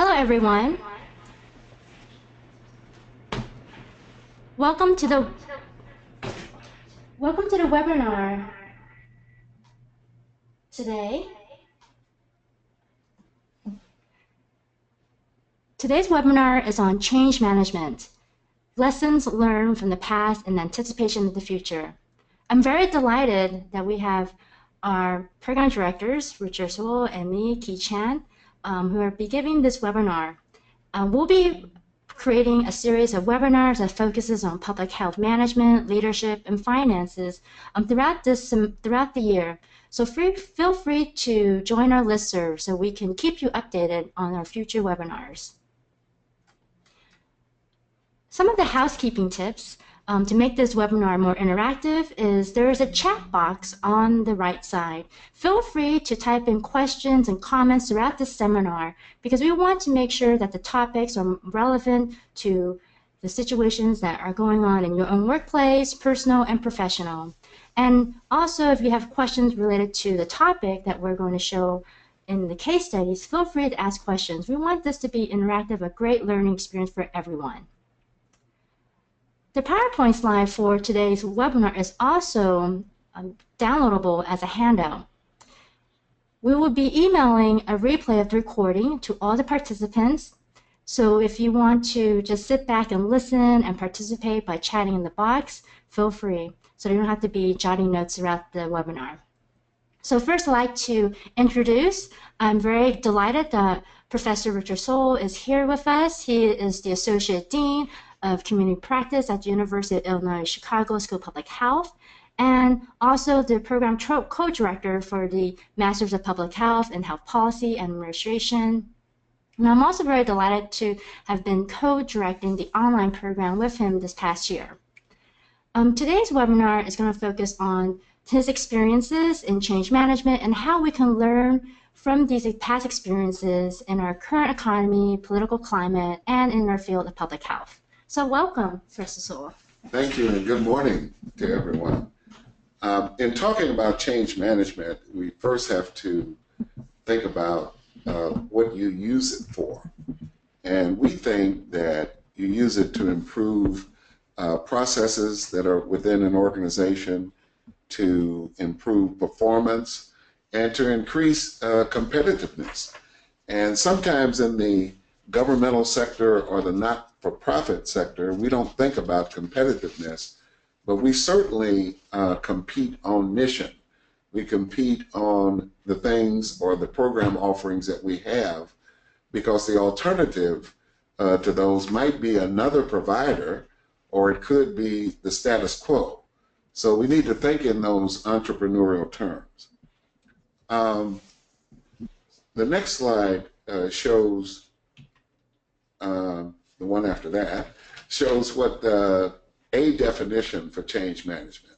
Hello, everyone. Welcome to the webinar today. Today's webinar is on change management, lessons learned from the past in anticipation of the future. I'm very delighted that we have our program directors, Richard Sewell and me, Ki Chan, who will be giving this webinar. We'll be creating a series of webinars that focuses on public health management, leadership, and finances throughout the year. So feel free to join our listserv so we can keep you updated on our future webinars. Some of the housekeeping tips to make this webinar more interactive is there is a chat box on the right side. Feel free to type in questions and comments throughout the seminar because we want to make sure that the topics are relevant to the situations that are going on in your own workplace, personal and professional. And also, if you have questions related to the topic that we're going to show in the case studies, feel free to ask questions. We want this to be interactive, a great learning experience for everyone. The PowerPoint slide for today's webinar is also downloadable as a handout. We will be emailing a replay of the recording to all the participants. So if you want to just sit back and listen and participate by chatting in the box, feel free. So you don't have to be jotting notes throughout the webinar. So first I'd like to introduce, I'm very delighted that Professor Richard Sewell is here with us. He is the Associate Dean of Community Practice at the University of Illinois Chicago School of Public Health, and also the program co-director for the Masters of Public Health and Health Policy and Administration. And I'm also very delighted to have been co-directing the online program with him this past year. Today's webinar is going to focus on his experiences in change management and how we can learn from these past experiences in our current economy, political climate, and in our field of public health. So welcome, Professor Sewell. Thank you, and good morning to everyone. In talking about change management, we first have to think about what you use it for. And we think that you use it to improve processes that are within an organization, to improve performance, and to increase competitiveness. And sometimes in the governmental sector or the not-for-profit sector, we don't think about competitiveness, but we certainly compete on mission. We compete on the things or the program offerings that we have because the alternative to those might be another provider or it could be the status quo. So we need to think in those entrepreneurial terms. The next slide shows the one after that shows what a definition for change management.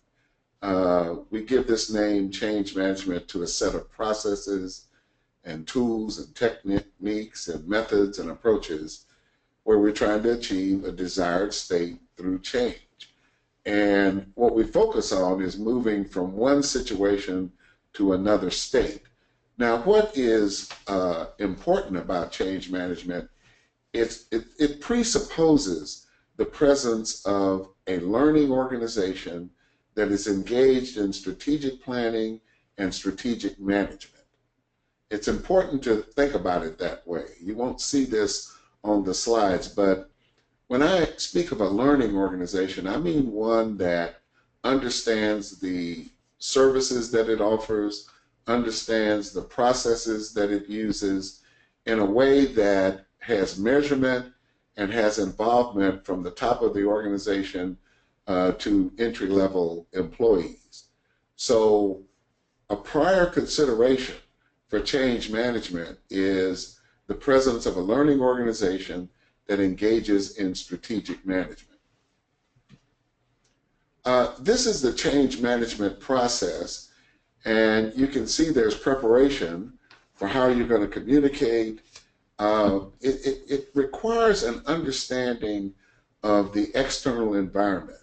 We give this name change management to a set of processes and tools and techniques and methods and approaches where we're trying to achieve a desired state through change. And what we focus on is moving from one situation to another state. Now, what is important about change management? It presupposes the presence of a learning organization that is engaged in strategic planning and strategic management. It's important to think about it that way. You won't see this on the slides, but when I speak of a learning organization, I mean one that understands the services that it offers, understands the processes that it uses in a way that has measurement and has involvement from the top of the organization to entry-level employees. So a prior consideration for change management is the presence of a learning organization that engages in strategic management. This is the change management process, and you can see there's preparation for how you're going to communicate. It requires an understanding of the external environment.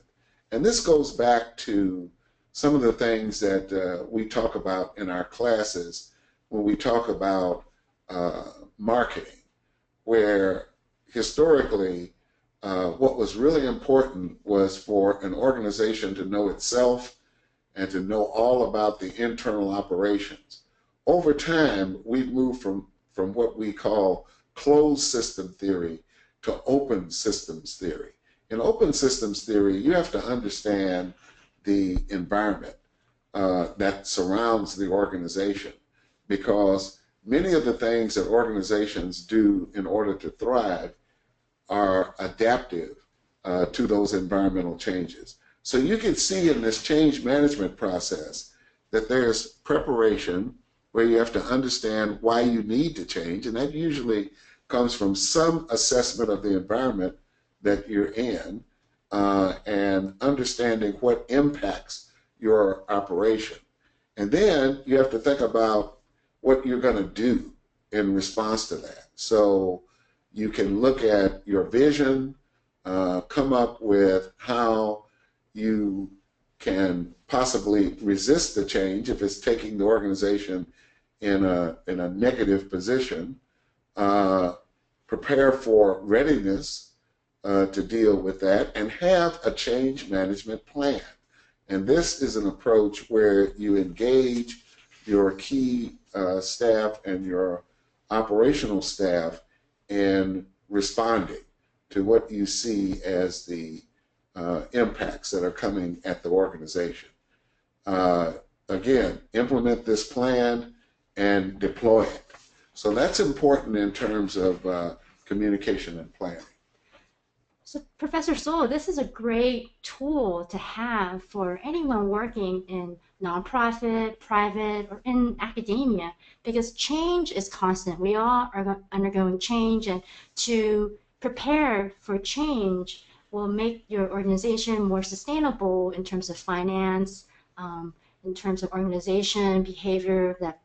And this goes back to some of the things that we talk about in our classes when we talk about marketing, where historically what was really important was for an organization to know itself and to know all about the internal operations. Over time, we've moved from what we call closed system theory to open systems theory. In open systems theory, you have to understand the environment that surrounds the organization, because many of the things that organizations do in order to thrive are adaptive to those environmental changes. So you can see in this change management process that there's preparation, where you have to understand why you need to change, and that usually comes from some assessment of the environment that you're in, and understanding what impacts your operation. And then you have to think about what you're going to do in response to that. So you can look at your vision, come up with how you can possibly resist the change if it's taking the organization in a negative position, prepare for readiness to deal with that, and have a change management plan. And this is an approach where you engage your key staff and your operational staff in responding to what you see as the impacts that are coming at the organization. Again, implement this plan and deploy it. So that's important in terms of communication and planning. So Professor Sewell, this is a great tool to have for anyone working in nonprofit, private, or in academia, because change is constant. We all are undergoing change, and to prepare for change will make your organization more sustainable in terms of finance, in terms of organization, behavior, that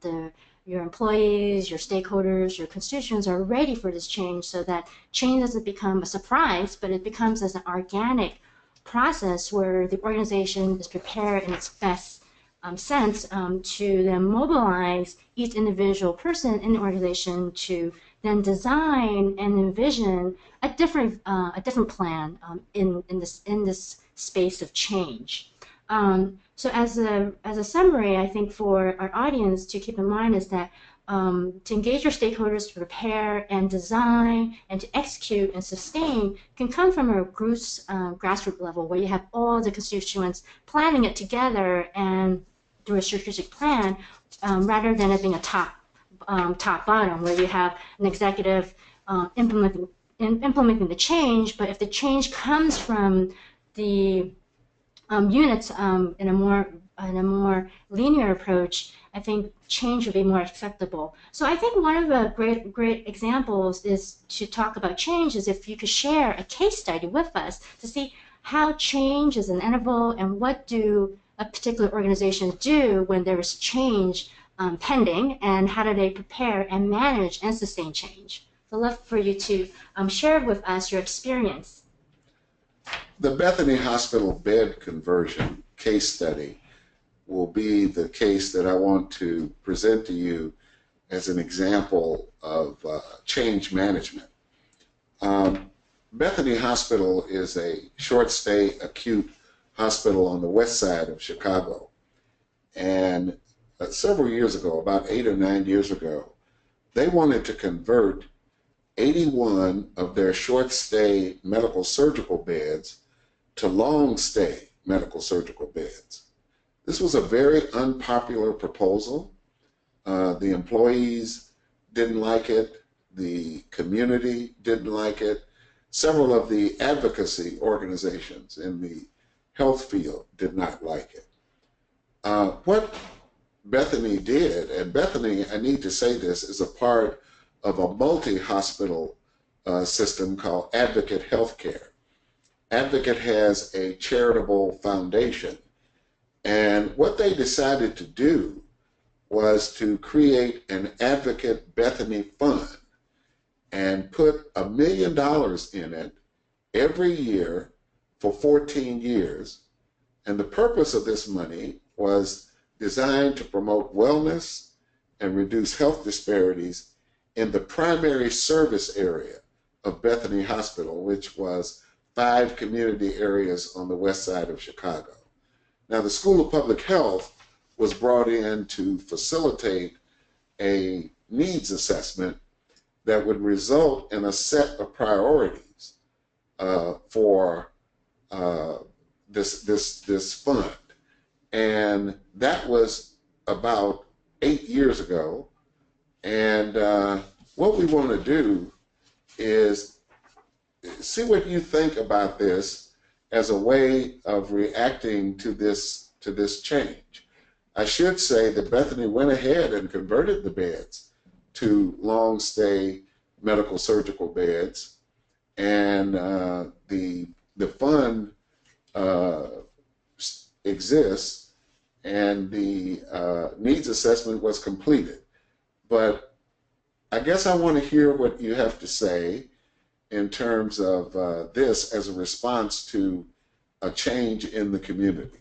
your employees, your stakeholders, your constituents are ready for this change, so that change doesn't become a surprise, but it becomes as an organic process where the organization is prepared in its best sense to then mobilize each individual person in the organization to then design and envision a different plan in this space of change. So as a summary, I think for our audience to keep in mind is that to engage your stakeholders to prepare and design and to execute and sustain can come from a grassroots level, where you have all the constituents planning it together and through a strategic plan, rather than it being a top-bottom, where you have an executive implementing the change. But if the change comes from the units in a more linear approach, I think change would be more acceptable. So I think one of the great examples is to talk about change is if you could share a case study with us to see how change is inevitable and what do a particular organization do when there is change pending, and how do they prepare and manage and sustain change. So I'd love for you to share with us your experience. The Bethany Hospital bed conversion case study will be the case that I want to present to you as an example of change management. Bethany Hospital is a short-stay acute hospital on the west side of Chicago. And several years ago, about 8 or 9 years ago, they wanted to convert 81 of their short-stay medical surgical beds to long-stay medical surgical beds. This was a very unpopular proposal. The employees didn't like it. The community didn't like it. Several of the advocacy organizations in the health field did not like it. What Bethany did, and Bethany, I need to say this, is a part of a multi-hospital system called Advocate Healthcare. Advocate has a charitable foundation, and what they decided to do was to create an Advocate Bethany Fund and put $1 million in it every year for 14 years. And the purpose of this money was designed to promote wellness and reduce health disparities in the primary service area of Bethany Hospital, which was 5 community areas on the west side of Chicago. Now, the School of Public Health was brought in to facilitate a needs assessment that would result in a set of priorities for this fund. And that was about 8 years ago. And what we want to do is see what you think about this as a way of reacting to this change. I should say that Bethany went ahead and converted the beds to long stay medical surgical beds, and the fund exists, and the needs assessment was completed. But I guess I want to hear what you have to say in terms of this as a response to a change in the community.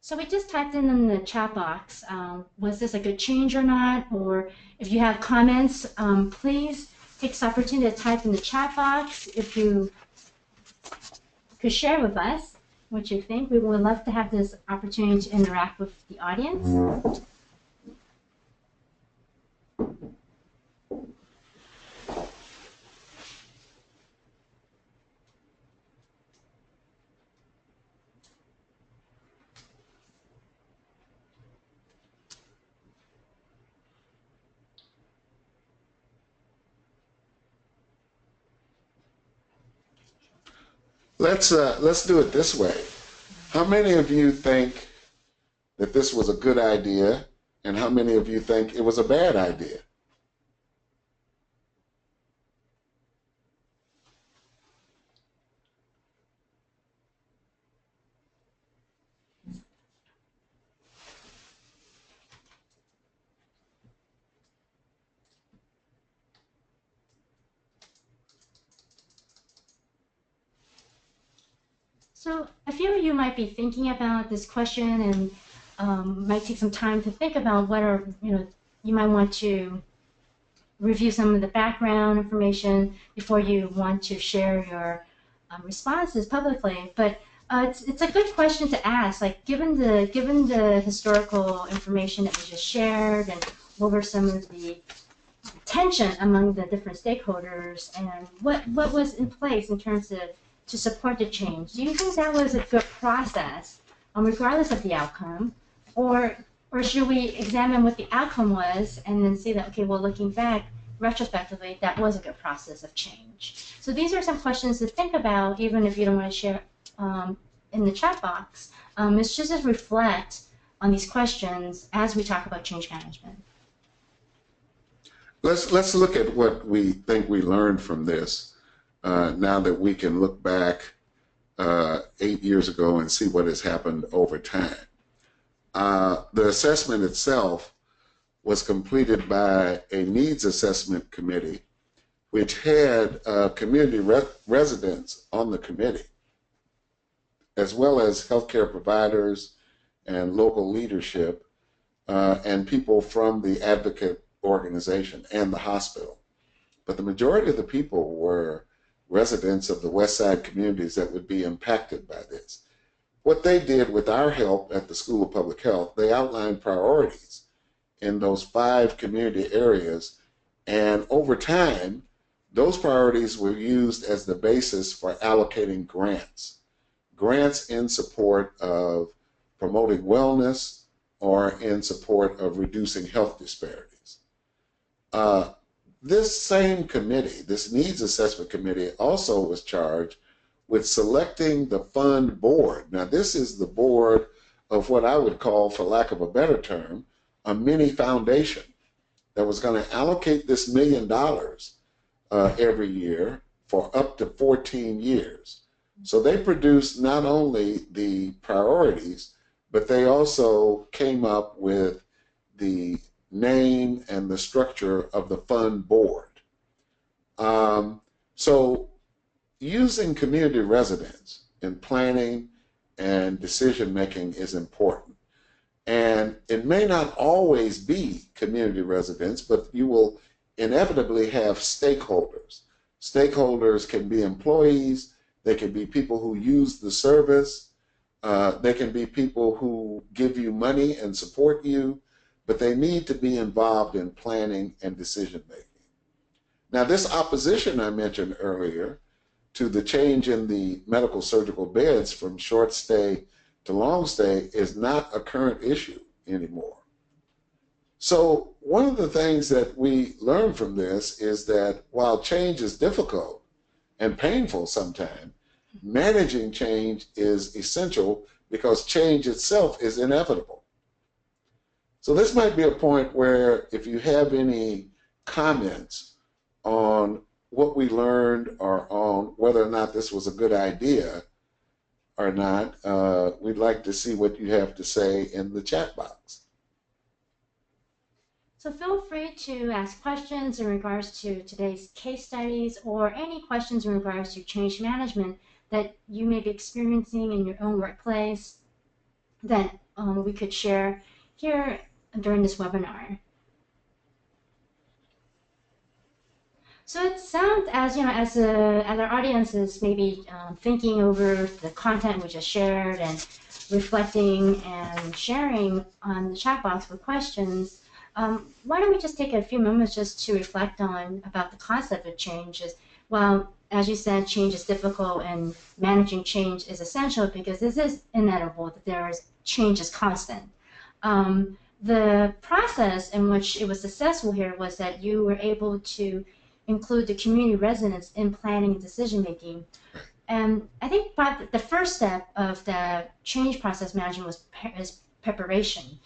So we just typed in the chat box, was this a good change or not? Or if you have comments, please take this opportunity to type in the chat box. If you could share with us what you think, we would love to have this opportunity to interact with the audience. Let's do it this way. How many of you think that this was a good idea, and how many of you think it was a bad idea? So a few of you might be thinking about this question and might take some time to think about what are, you might want to review some of the background information before you want to share your responses publicly. But it's a good question to ask. Like, given the historical information that we just shared, and what were some of the tension among the different stakeholders, and what was in place in terms of to support the change. Do you think that was a good process, regardless of the outcome, or should we examine what the outcome was and then see that, okay, well, looking back retrospectively, that was a good process of change? So these are some questions to think about, even if you don't want to share in the chat box. It's just to reflect on these questions as we talk about change management. Let's look at what we think we learned from this. Now that we can look back 8 years ago and see what has happened over time. The assessment itself was completed by a needs assessment committee, which had community residents on the committee, as well as healthcare providers and local leadership and people from the advocate organization and the hospital. But the majority of the people were residents of the West Side communities that would be impacted by this. What they did with our help at the School of Public Health, they outlined priorities in those 5 community areas, and over time, those priorities were used as the basis for allocating grants in support of promoting wellness or in support of reducing health disparities. This same committee, this needs assessment committee, also was charged with selecting the fund board. Now, this is the board of what I would call, for lack of a better term, a mini foundation that was going to allocate this $1 million every year for up to 14 years. So they produced not only the priorities, but they also came up with the name and the structure of the fund board. So using community residents in planning and decision making is important. And it may not always be community residents, but you will inevitably have stakeholders. Stakeholders can be employees, they can be people who use the service, they can be people who give you money and support you, but they need to be involved in planning and decision making. Now, this opposition I mentioned earlier to the change in the medical surgical beds from short stay to long stay is not a current issue anymore. So one of the things that we learn from this is that while change is difficult and painful sometimes, managing change is essential because change itself is inevitable. So this might be a point where if you have any comments on what we learned or on whether or not this was a good idea or not, we'd like to see what you have to say in the chat box. So feel free to ask questions in regards to today's case studies or any questions in regards to change management that you may be experiencing in your own workplace that we could share here during this webinar. So it sounds as as our audience is maybe thinking over the content we just shared and reflecting and sharing on the chat box with questions. Why don't we just take a few moments just to reflect on about the concept of change? Well, as you said, change is difficult and managing change is essential because this is inevitable that change is constant. The process in which it was successful here was that you were able to include the community residents in planning and decision making. And I think the first step of the change process management is preparation.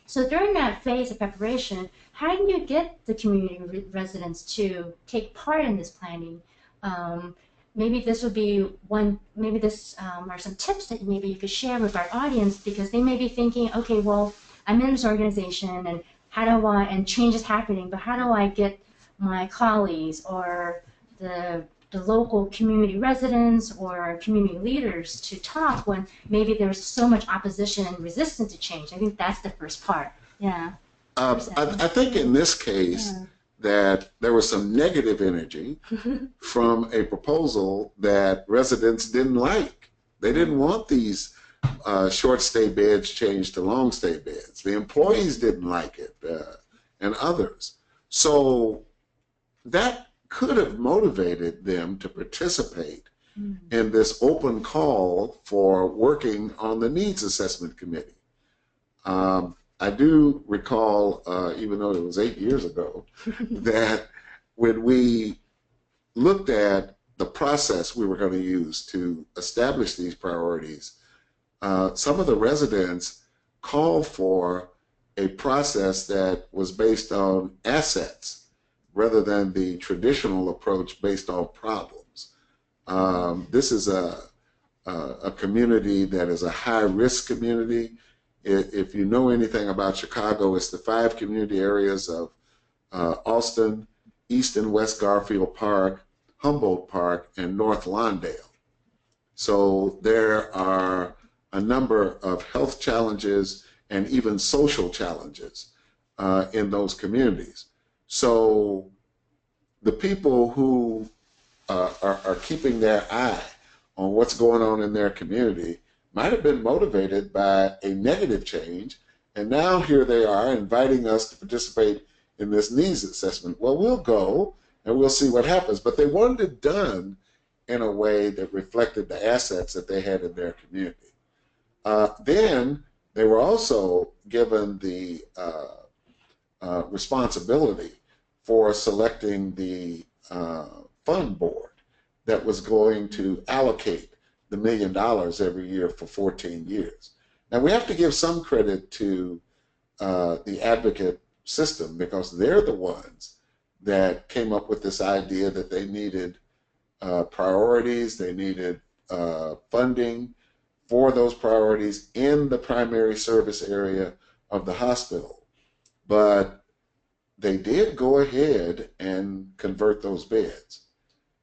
So during that phase of preparation, how do you get the community residents to take part in this planning? Maybe this would be maybe this are some tips that maybe you could share with our audience because they may be thinking, okay, well, I'm in this organization and change is happening, but how do I get my colleagues or the local community residents or community leaders to talk when maybe there's so much opposition and resistance to change? I think that's the first part. Yeah. I think in this case that there was some negative energy from a proposal that residents didn't like. They didn't want these short stay beds changed to long stay beds. The employees didn't like it and others. So that could have motivated them to participate in this open call for working on the needs assessment committee. I do recall, even though it was 8 years ago, that when we looked at the process we were going to use to establish these priorities, some of the residents called for a process that was based on assets rather than the traditional approach based on problems. This is a community that is a high-risk community. If you know anything about Chicago, it's the 5 community areas of Austin, East and West Garfield Park, Humboldt Park, and North Lawndale. So there are a number of health challenges and even social challenges in those communities. So the people who are keeping their eye on what's going on in their community might have been motivated by a negative change, and now here they are inviting us to participate in this needs assessment. Well, we'll go and we'll see what happens, but they wanted it done in a way that reflected the assets that they had in their community. Then they were also given the responsibility for selecting the fund board that was going to allocate the $1 million every year for 14 years. Now we have to give some credit to the advocate system because they're the ones that came up with this idea that they needed priorities, they needed funding for those priorities in the primary service area of the hospital. But they did go ahead and convert those beds.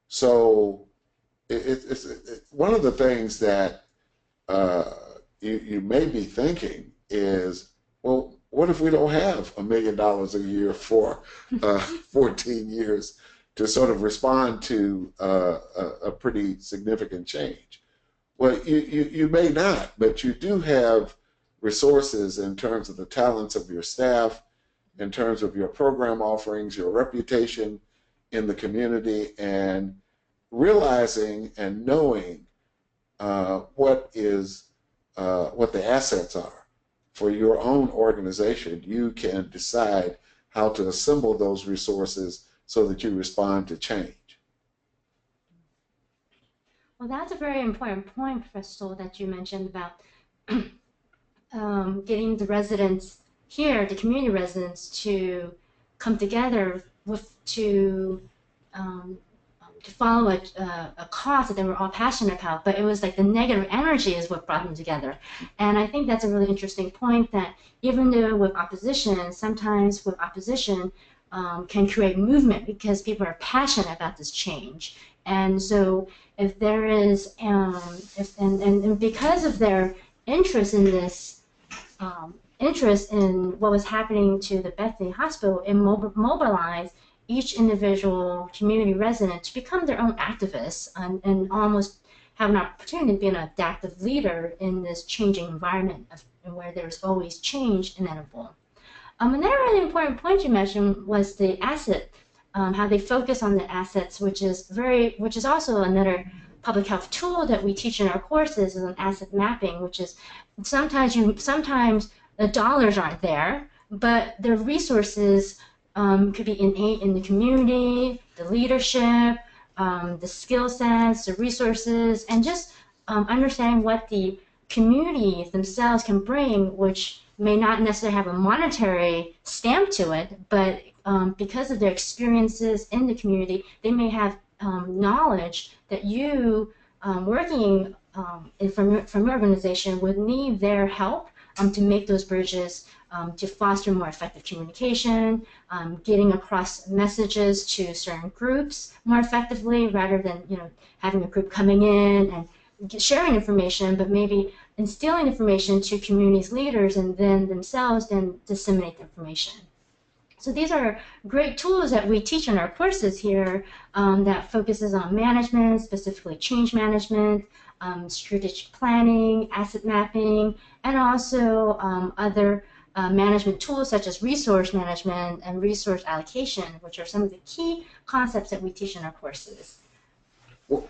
So it's one of the things that you may be thinking is, well, what if we don't have $1 million a year for 14 years to sort of respond to a pretty significant change? Well, you may not, but you do have resources in terms of the talents of your staff, in terms of your program offerings, your reputation in the community, and realizing and knowing what the assets are for your own organization. You can decide how to assemble those resources so that you respond to change. Well, that's a very important point, Crystal, that you mentioned about getting the residents here, the community residents, to come together to follow a cause that they were all passionate about, but it was like the negative energy is what brought them together. And I think that's a really interesting point, that even though with opposition, sometimes with opposition can create movement because people are passionate about this change. And so if there is, and because of their interest in this, interest in what was happening to the Bethany Hospital, it mobilized each individual community resident to become their own activists and almost have an opportunity to be an adaptive leader in this changing environment where there's always change inevitable. Another really important point you mentioned was the asset, how they focus on the assets, which is also another public health tool that we teach in our courses, is an asset mapping, which is sometimes the dollars aren't there, but the resources could be innate in the community, the leadership, the skill sets, the resources, and just understanding what the communities themselves can bring, which may not necessarily have a monetary stamp to it, but because of their experiences in the community, they may have knowledge that you, working from your organization, would need their help to make those bridges, to foster more effective communication, getting across messages to certain groups more effectively, rather than having a group coming in and sharing information, but maybe instilling information to communities leaders and then themselves then disseminate the information. So these are great tools that we teach in our courses here that focuses on management, specifically change management, strategic planning, asset mapping, and also other management tools such as resource management and resource allocation, which are some of the key concepts that we teach in our courses.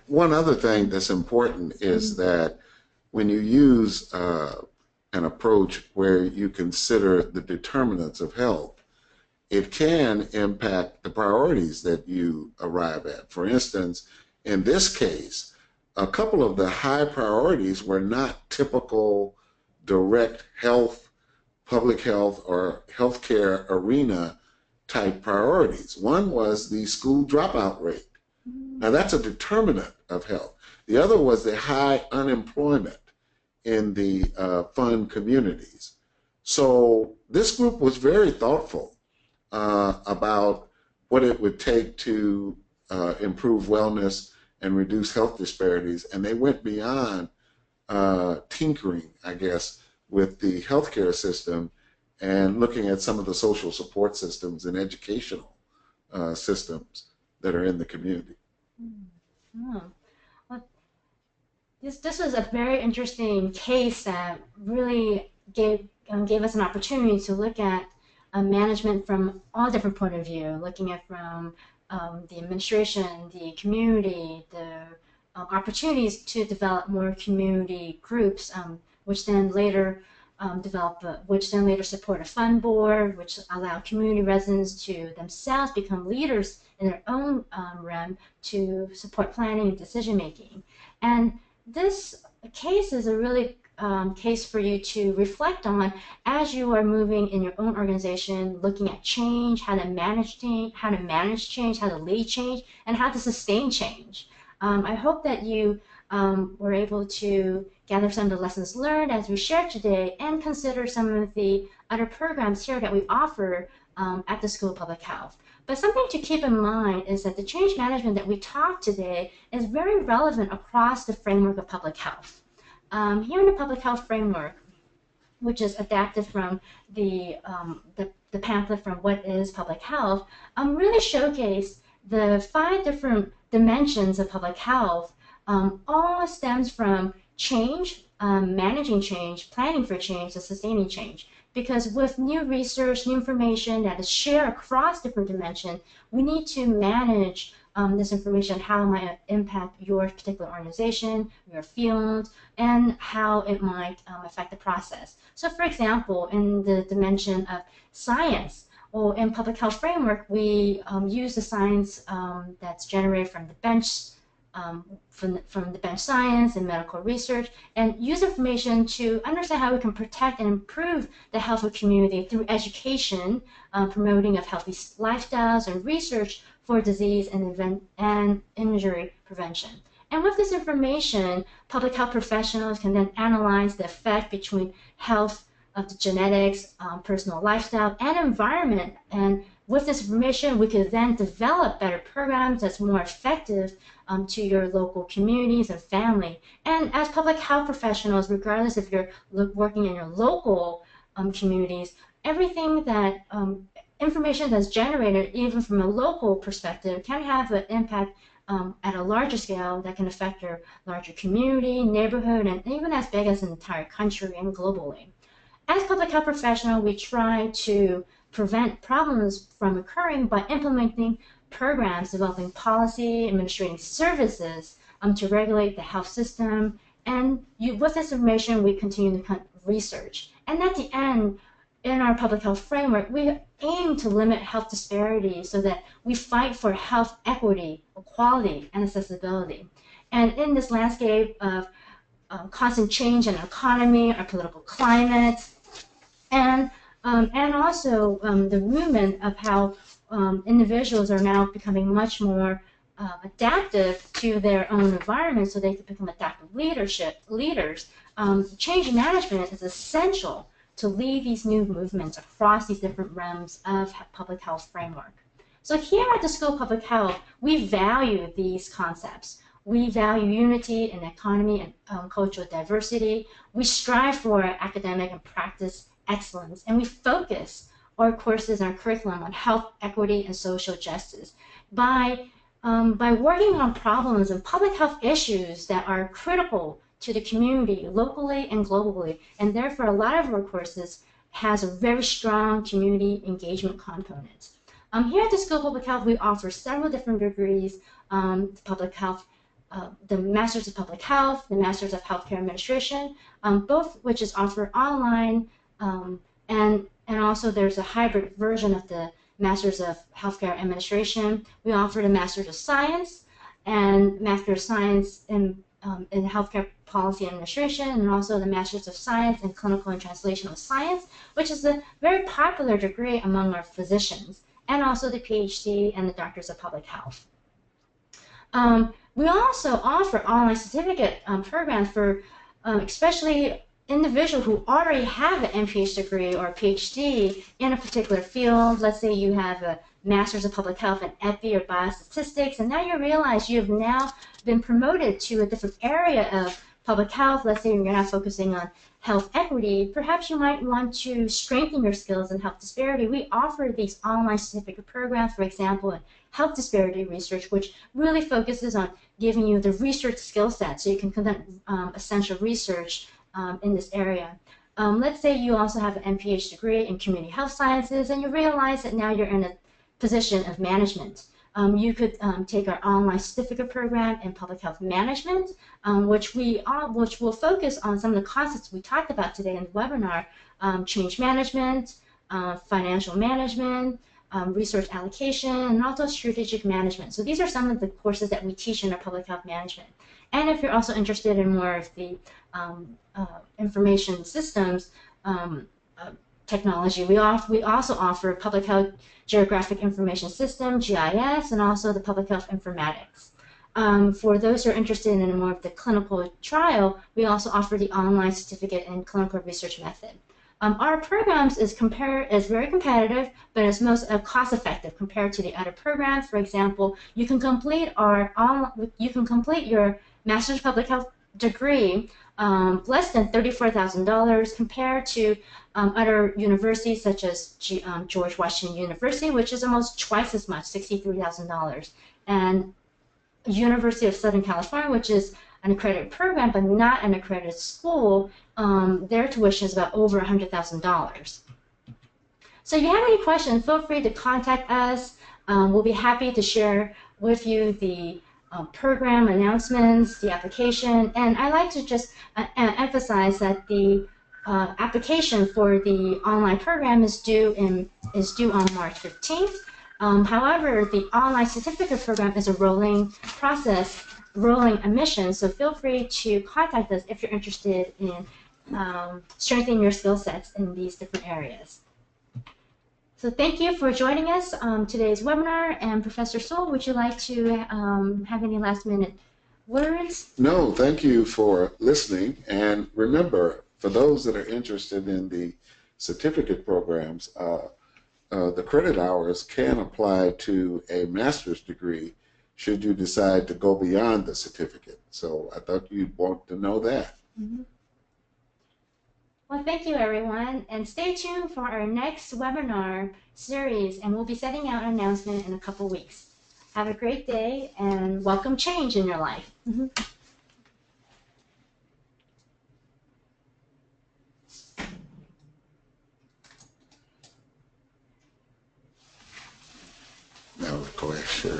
One other thing that's important is that when you use an approach where you consider the determinants of health, it can impact the priorities that you arrive at. For instance, in this case, a couple of the high priorities were not typical direct health, public health, or healthcare arena type priorities. One was the school dropout rate. Now that's a determinant of health. The other was the high unemployment in the fund communities. So this group was very thoughtful about what it would take to improve wellness and reduce health disparities, and they went beyond tinkering, I guess, with the healthcare system and looking at some of the social support systems and educational systems that are in the community. Oh. Well, this was a very interesting case that really gave us an opportunity to look at management from all different point of view, looking at from the administration, the community, the opportunities to develop more community groups, which then later support a fund board, which allow community residents to themselves become leaders in their own realm to support planning and decision making. And this case is a really case for you to reflect on as you are moving in your own organization, looking at change, how to manage change, how to lead change, and how to sustain change. I hope that you were able to gather some of the lessons learned as we shared today and consider some of the other programs here that we offer at the School of Public Health. But something to keep in mind is that the change management that we talked today is very relevant across the framework of public health. Here in the public health framework, which is adapted from the pamphlet from What is Public Health, really showcase the 5 different dimensions of public health, all stems from change, managing change, planning for change, and sustaining change. Because with new research, new information that is shared across different dimensions, we need to manage this information, how it might impact your particular organization, your field, and how it might affect the process. So for example, in the dimension of science, or in public health framework, we use the science that's generated from the bench, from the bench science and medical research, and use information to understand how we can protect and improve the health of the community through education, promoting of healthy lifestyles, and research for disease and injury prevention. And with this information, public health professionals can then analyze the effect between health of the genetics, personal lifestyle, and environment. And with this information, we could then develop better programs that's more effective to your local communities and family. And as public health professionals, regardless if you're working in your local communities, everything that information that's generated, even from a local perspective, can have an impact at a larger scale that can affect your larger community, neighborhood, and even as big as an entire country and globally. As public health professionals, we try to prevent problems from occurring by implementing programs, developing policy, administrating services to regulate the health system. And with this information, we continue to research. And at the end, in our public health framework, we aim to limit health disparities so that we fight for health equity, equality, and accessibility. And in this landscape of constant change in our economy, our political climate, and also the movement of how individuals are now becoming much more adaptive to their own environment, so they can become adaptive leaders. Change management is essential to lead these new movements across these different realms of public health framework. So here at the School of Public Health, we value these concepts. We value unity in economy and cultural diversity. We strive for academic and practice excellence, and we focus our courses and our curriculum on health equity and social justice. By working on problems and public health issues that are critical to the community locally and globally, and therefore a lot of our courses has a very strong community engagement component. Here at the School of Public Health, we offer several different degrees, public health, the Masters of Public Health, the Masters of Healthcare Administration, both which is offered online, and also there's a hybrid version of the Masters of Healthcare Administration. We offer the Masters of Science and Master of Science in Healthcare Policy Administration, and also the Masters of Science in Clinical and Translational Science, which is a very popular degree among our physicians, and also the PhD and the Doctors of Public Health. We also offer online certificate programs for especially individuals who already have an MPH degree or a PhD in a particular field. Let's say you have a Master's of Public Health in Epi or Biostatistics, and now you realize you have now been promoted to a different area of public health. Let's say you're now focusing on health equity. Perhaps you might want to strengthen your skills in health disparity. We offer these online certificate programs, for example, in health disparity research, which really focuses on giving you the research skill set so you can conduct essential research in this area. Let's say you also have an MPH degree in community health sciences, and you realize that now you're in a position of management. You could take our online certificate program in public health management, which will focus on some of the concepts we talked about today in the webinar: change management, financial management, resource allocation, and also strategic management. So these are some of the courses that we teach in our public health management. And if you're also interested in more of the information systems technology, we also offer Public Health Geographic Information System, GIS, and also the Public Health Informatics. For those who are interested in more of the clinical trial, we also offer the online certificate in clinical research method. Our programs is very competitive, but it's most cost effective compared to the other programs. For example, you can complete your Master's of Public Health degree less than $34,000 compared to other universities such as George Washington University, which is almost twice as much, $63,000, and University of Southern California, which is an accredited program but not an accredited school, their tuition is about over $100,000. So if you have any questions, feel free to contact us. We'll be happy to share with you the program announcements, the application, and I like to just emphasize that the application for the online program is due on March 15th. However, the online certificate program is a rolling process, rolling admission, so feel free to contact us if you're interested in strengthening your skill sets in these different areas. So thank you for joining us on today's webinar. And Professor Sewell, would you like to have any last minute words? No, thank you for listening. And remember, for those that are interested in the certificate programs, the credit hours can apply to a master's degree should you decide to go beyond the certificate. So I thought you'd want to know that. Mm-hmm. Well, thank you, everyone, and stay tuned for our next webinar series, and we'll be sending out an announcement in a couple weeks. Have a great day, and welcome change in your life. Mm-hmm. Now, go ahead, sure.